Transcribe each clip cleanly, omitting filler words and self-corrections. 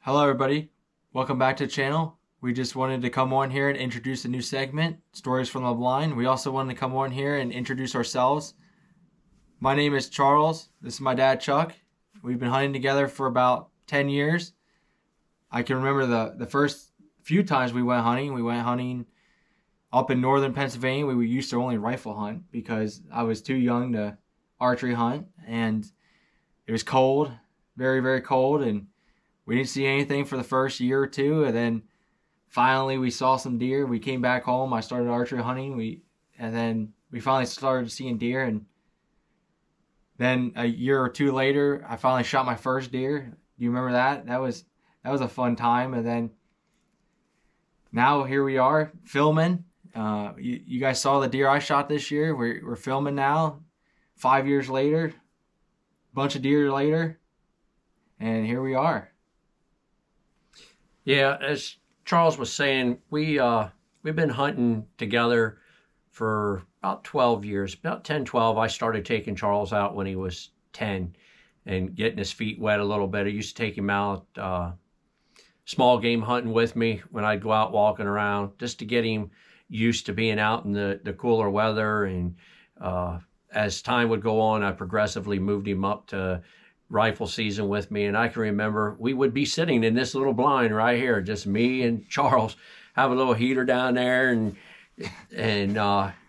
Hello everybody, welcome back to the channel. We just wanted to come on here and introduce a new segment, Stories from the Blind. We also wanted to come on here and introduce ourselves. My name is Charles, this is my dad Chuck. We've been hunting together for about 10 years. I can remember the first few times we went hunting up in northern Pennsylvania. We used to only rifle hunt because I was too young to archery hunt, and it was cold, very, very cold, and we didn't see anything for the first year or two, and then finally we saw some deer. We came back home. I started archery hunting. And then we finally started seeing deer, and then a year or two later, I finally shot my first deer. Do you remember that? That was a fun time. And then now here we are filming. You guys saw the deer I shot this year. We're filming now, 5 years later, bunch of deer later, and here we are. Yeah, as Charles was saying, we've been hunting together for about 12 years, about 10, 12. I started taking Charles out when he was 10 and getting his feet wet a little bit. I used to take him out small game hunting with me when I'd go out walking around, just to get him used to being out in the cooler weather. And as time would go on, I progressively moved him up to rifle season with me. And I can remember we would be sitting in this little blind right here, just me and Charles, have a little heater down there, and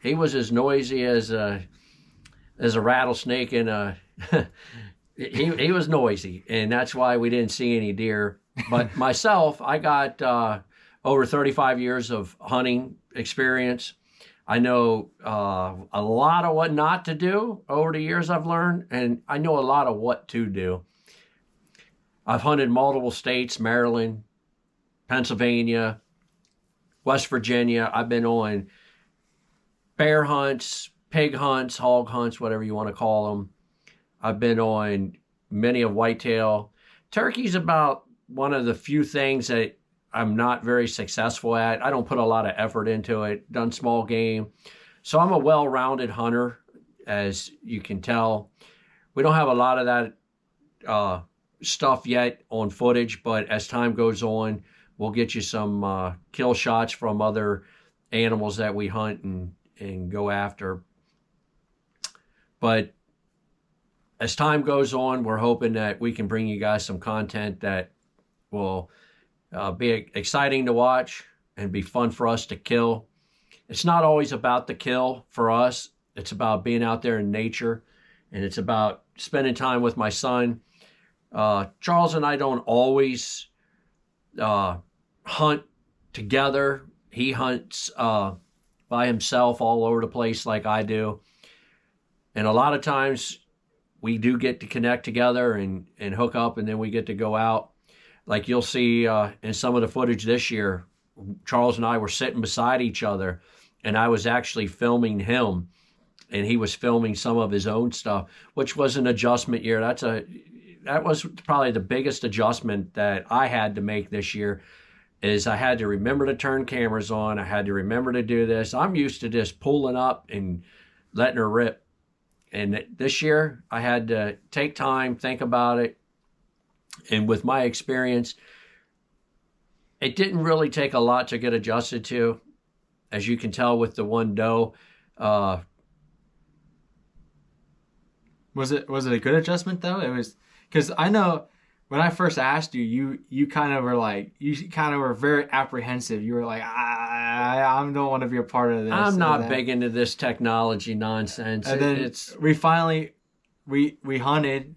he was as noisy as a rattlesnake in a he was noisy, and that's why we didn't see any deer. But myself, I got over 35 years of hunting experience. I know a lot of what not to do over the years I've learned, and I know a lot of what to do. I've hunted multiple states: Maryland, Pennsylvania, West Virginia. I've been on bear hunts, pig hunts, hog hunts, whatever you want to call them. I've been on many of whitetail. Turkey's about one of the few things that I'm not very successful at. I don't put a lot of effort into it. Done small game. So I'm a well-rounded hunter, as you can tell. We don't have a lot of that stuff yet on footage, but as time goes on, we'll get you some kill shots from other animals that we hunt and go after. But as time goes on, we're hoping that we can bring you guys some content that will be exciting to watch and be fun for us to kill. It's not always about the kill for us. It's about being out there in nature, and it's about spending time with my son. Charles and I don't always hunt together. He hunts by himself all over the place like I do. And a lot of times we do get to connect together and hook up, and then we get to go out. Like you'll see in some of the footage this year, Charles and I were sitting beside each other, and I was actually filming him, and he was filming some of his own stuff, which was an adjustment year. That was probably the biggest adjustment that I had to make this year, is I had to remember to turn cameras on. I had to remember to do this. I'm used to just pulling up and letting her rip. And this year I had to take time, think about it. And with my experience, it didn't really take a lot to get adjusted to. As you can tell with the one doe. Was it a good adjustment though? It was, because I know when I first asked you, you kind of were very apprehensive. You were like, I don't want to be a part of this. I'm not big into this technology nonsense. And then we finally we hunted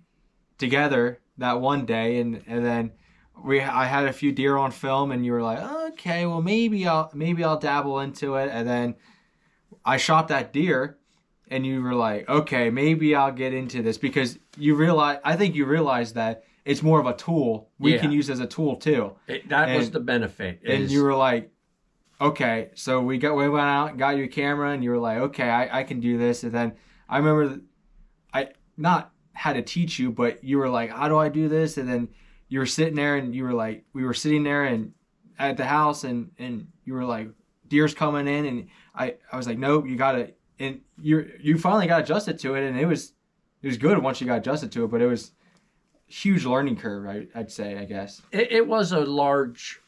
together that one day, and then I had a few deer on film, and you were like, okay, well maybe I'll dabble into it. And then I shot that deer, and you were like, okay, maybe I'll get into this, because I think you realized that it's more of a tool we can use as a tool too. That was the benefit. And you were like, okay, so we went out, got you a camera, and you were like, okay, I can do this. And then I remember I not had to teach you, but you were like, how do I do this? And then you were sitting there, and you were like, we were sitting there and at the house, and you were like, deer's coming in, and I was like, nope, you gotta, and you finally got adjusted to it, and it was good once you got adjusted to it, but it was huge learning curve, I'd say, I guess. It was a large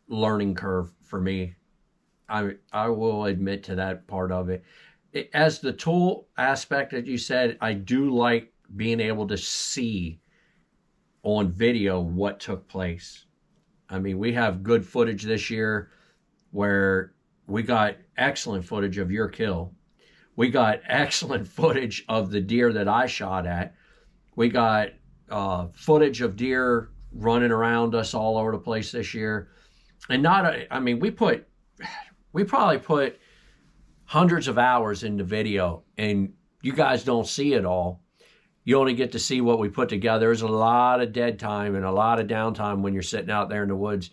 learning curve for me. I will admit to that part of it. As the tool aspect that you said, I do like being able to see on video what took place. I mean, we have good footage this year where we got excellent footage of your kill. We got excellent footage of the deer that I shot at. We got footage of deer running around us all over the place this year. And I mean, we probably put hundreds of hours into video, and you guys don't see it all. You only get to see what we put together. There's a lot of dead time and a lot of downtime when you're sitting out there in the woods.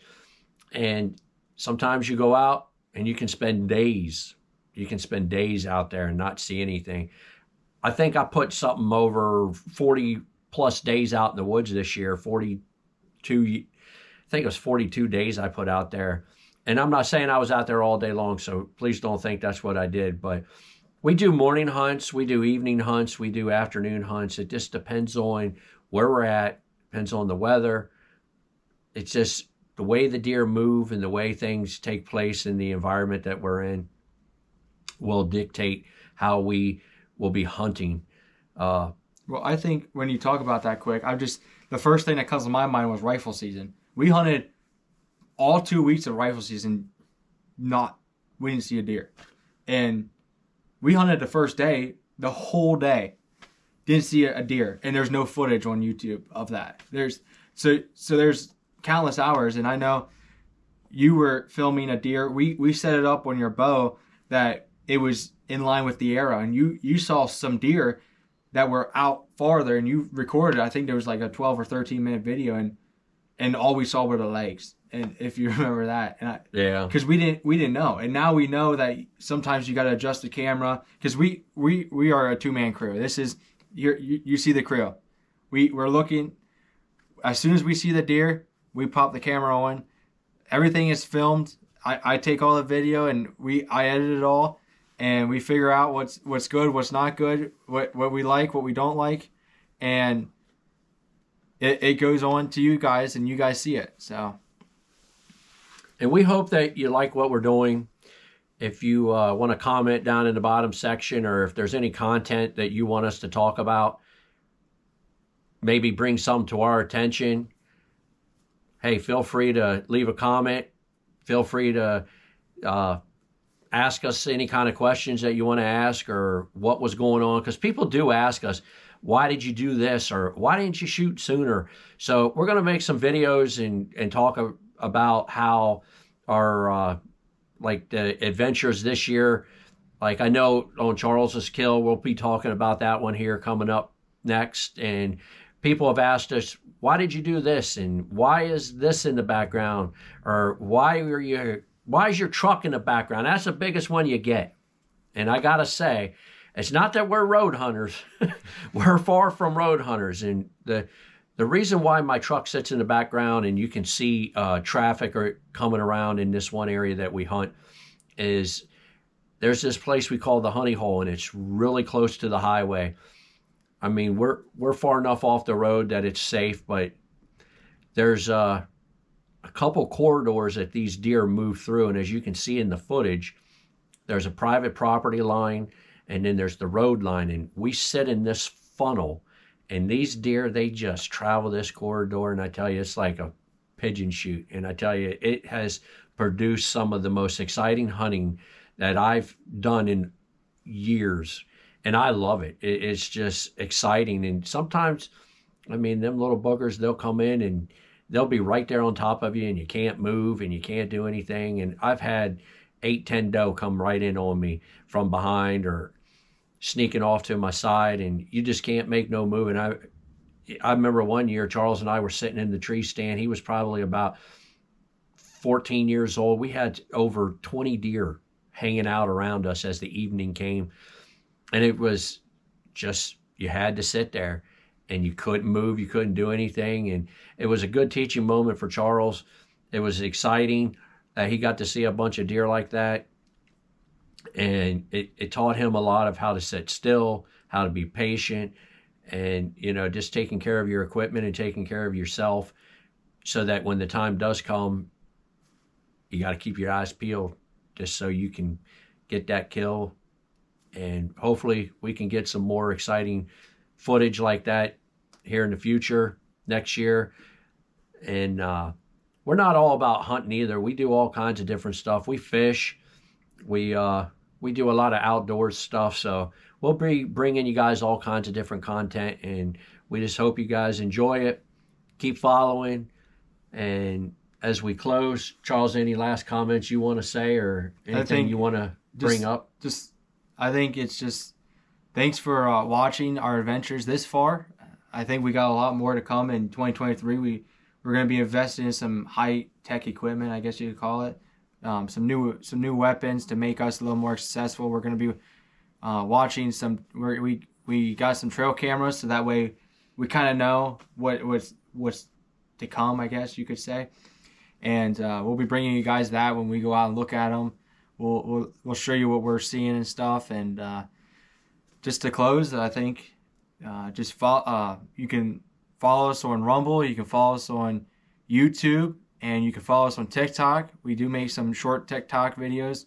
And sometimes you go out and you can spend days. You can spend days out there and not see anything. I think I put something over 40 plus days out in the woods this year. 42, I think it was 42 days I put out there. And I'm not saying I was out there all day long, so please don't think that's what I did. But we do morning hunts, we do evening hunts, we do afternoon hunts. It just depends on where we're at, depends on the weather. It's just the way the deer move and the way things take place in the environment that we're in will dictate how we will be hunting. Well, I think when you talk about that quick, the first thing that comes to my mind was rifle season. We hunted all 2 weeks of rifle season, we didn't see a deer. And we hunted the first day, the whole day, didn't see a deer. And there's no footage on YouTube of that. There's countless hours, and I know you were filming a deer. We set it up on your bow that it was in line with the arrow, and you saw some deer that were out farther, and you recorded. I think there was like a 12 or 13 minute video, and all we saw were the legs. And if you remember that, yeah, because we didn't know, and now we know that sometimes you got to adjust the camera, because we are a 2-man crew. This is you see the crew. We're looking. As soon as we see the deer, we pop the camera on. Everything is filmed. I take all the video and I edit it all, and we figure out what's good, what's not good, what we like, what we don't like, and it goes on to you guys, and you guys see it. So. And we hope that you like what we're doing. If you want to comment down in the bottom section, or if there's any content that you want us to talk about, maybe bring some to our attention, hey, feel free to leave a comment. Feel free to ask us any kind of questions that you want to ask, or what was going on. Because people do ask us, why did you do this? Or why didn't you shoot sooner? So we're going to make some videos and talk about how our like the adventures this year. Like I know on Charles's kill, we'll be talking about that one here coming up next. And people have asked us, why did you do this? And why is this in the background? Or why is your truck in the background? That's the biggest one you get. And I gotta say, it's not that we're road hunters. We're far from road hunters. And the reason why my truck sits in the background and you can see traffic coming around in this one area that we hunt is there's this place we call the Honey Hole, and it's really close to the highway. I mean, we're far enough off the road that it's safe, but there's a couple corridors that these deer move through, and as you can see in the footage, there's a private property line, and then there's the road line, and we sit in this funnel. And these deer, they just travel this corridor, and I tell you, it's like a pigeon shoot. And I tell you, it has produced some of the most exciting hunting that I've done in years. And I love it. It's just exciting. And sometimes, I mean, them little buggers, they'll come in and they'll be right there on top of you, and you can't move and you can't do anything. And I've had 8-10 doe come right in on me from behind or sneaking off to my side, and you just can't make no move. And I remember one year Charles and I were sitting in the tree stand. He was probably about 14 years old. We had over 20 deer hanging out around us as the evening came, and it was just, you had to sit there and you couldn't move, you couldn't do anything. And it was a good teaching moment for Charles. It was exciting that he got to see a bunch of deer like that. And it taught him a lot of how to sit still, how to be patient. and just taking care of your equipment and taking care of yourself, so that when the time does come, you got to keep your eyes peeled just so you can get that kill. And hopefully we can get some more exciting footage like that here in the future next year. And we're not all about hunting either. We do all kinds of different stuff. We fish. We do a lot of outdoor stuff. So we'll be bringing you guys all kinds of different content, and we just hope you guys enjoy it. Keep following. And as we close, Charles, any last comments you want to say, or anything you want to bring up? I think it's just thanks for watching our adventures this far. I think we got a lot more to come in 2023. We're going to be investing in some high tech equipment, I guess you could call it. Some new weapons to make us a little more successful. We're going to be watching some. We got some trail cameras, so that way we kind of know what's to come, I guess you could say. And we'll be bringing you guys that when we go out and look at them. We'll show you what we're seeing and stuff. And just to close, I think just you can follow us on Rumble. You can follow us on YouTube, and you can follow us on TikTok. We do make some short TikTok videos.